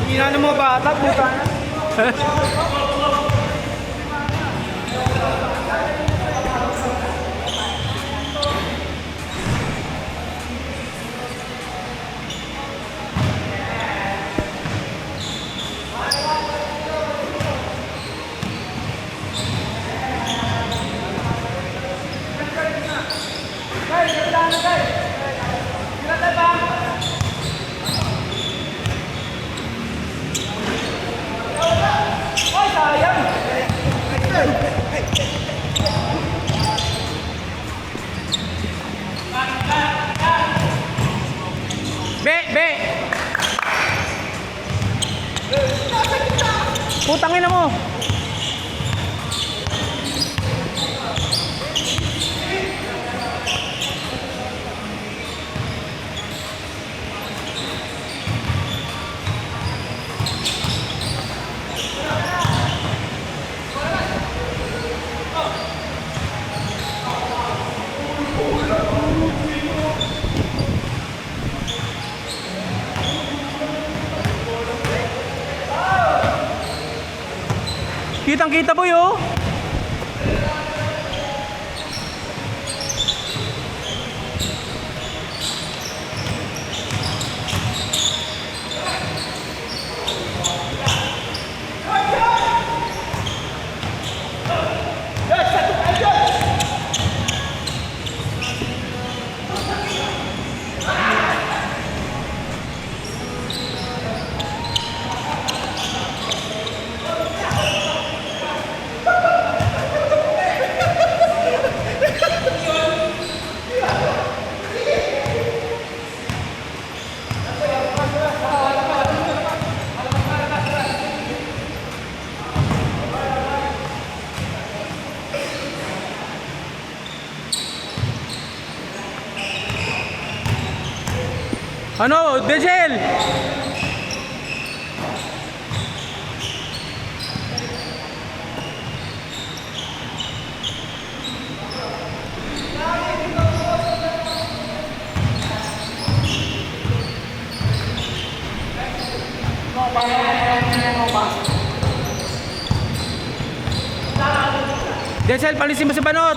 Hindi na ng mga bata, puta na. Be! Putangin na mo! Kitang-kita po yun. Ano, Dejel? Dejel, palisin mo sa banot.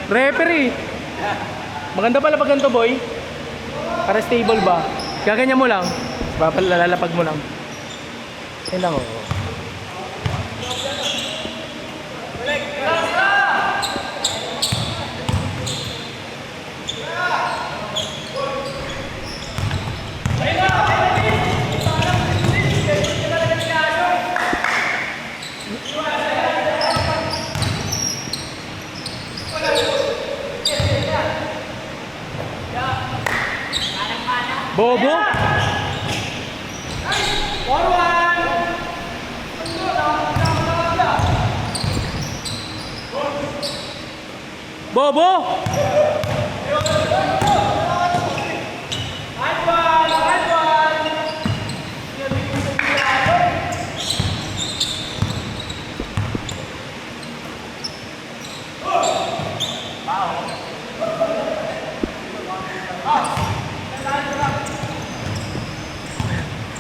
Referee. Maganda pala pag ganito, boy. Para stable ba? Gaganyan mo lang. Lalapag mo lang. Yan lang, oh. Bobo? Bobo?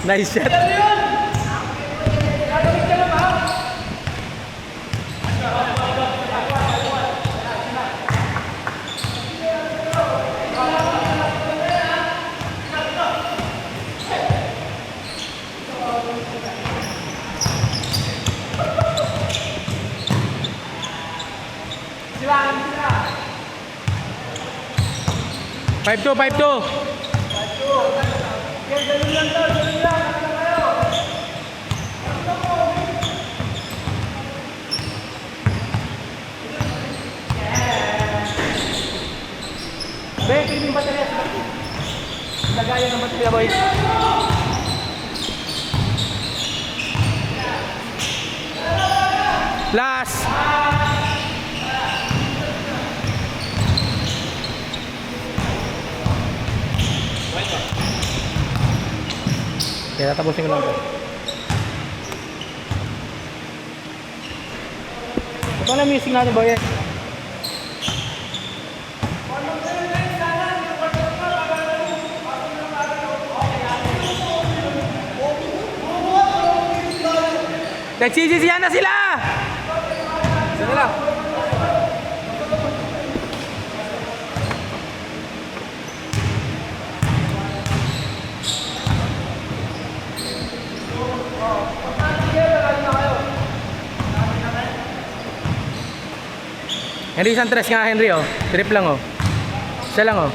Nice shot. Five two, 5-2. Be, kirim yung baterya sa baki. Lagayan ng baterya, boy. Last. Kaya tatapusin ko lang to. Ito na music natin boy. Nagsisisiyan na sila! Saan nila? Henry Santres nga Henry oh. Trip lang oh. Isa lang oh.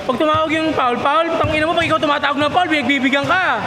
Pag tumawag yung foul, tangina mo pag ikaw tumatawag ng foul, bibigyan ka.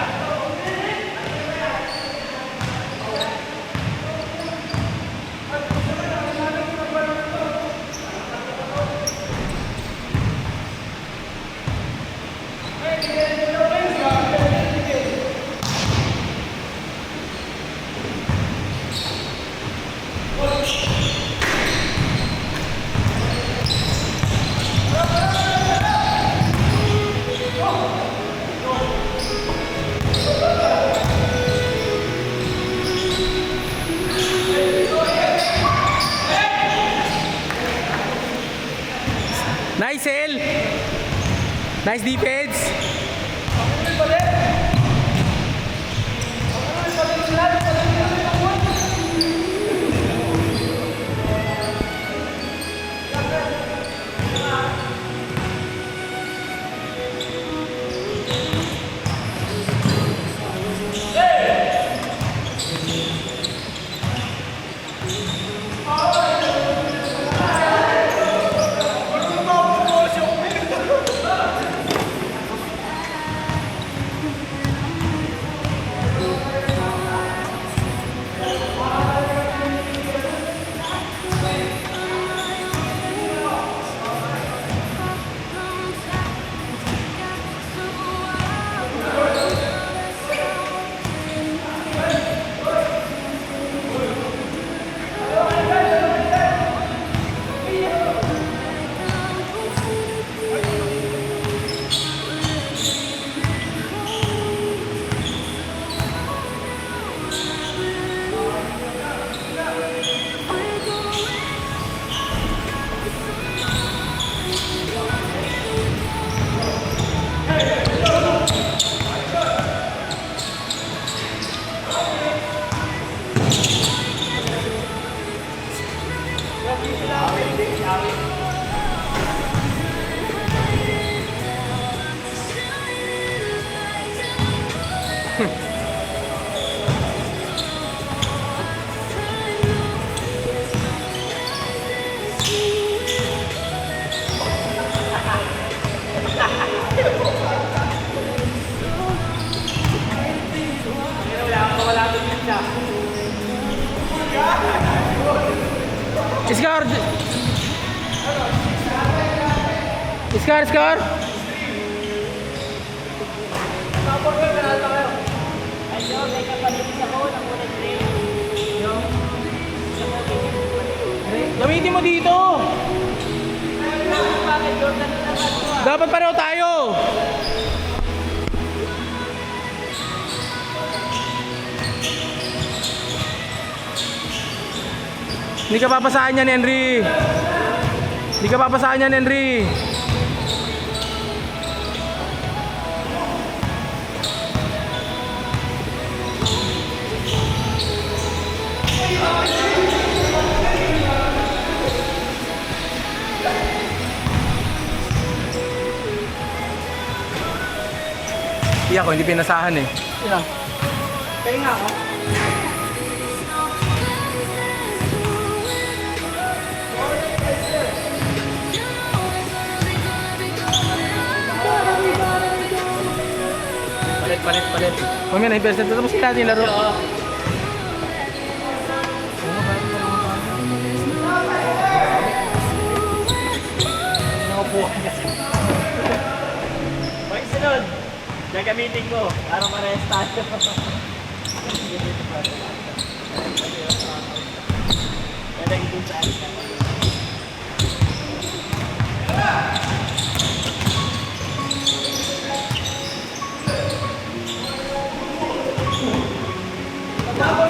Nice, El. Nice defense. Scar. Gamitin mo dito. Dapat pareho tayo. Hindi ka papasahan yan, Henry. Hindi ka papasahan yan, Henry. Iya ko, hindi pinasahan eh. Sino? Kaya nga ako. Palit. Mamaya na, i-percent. Tapos natin yung laro. Oo. gagamitin ko para parehas tayo. Pwede yung sa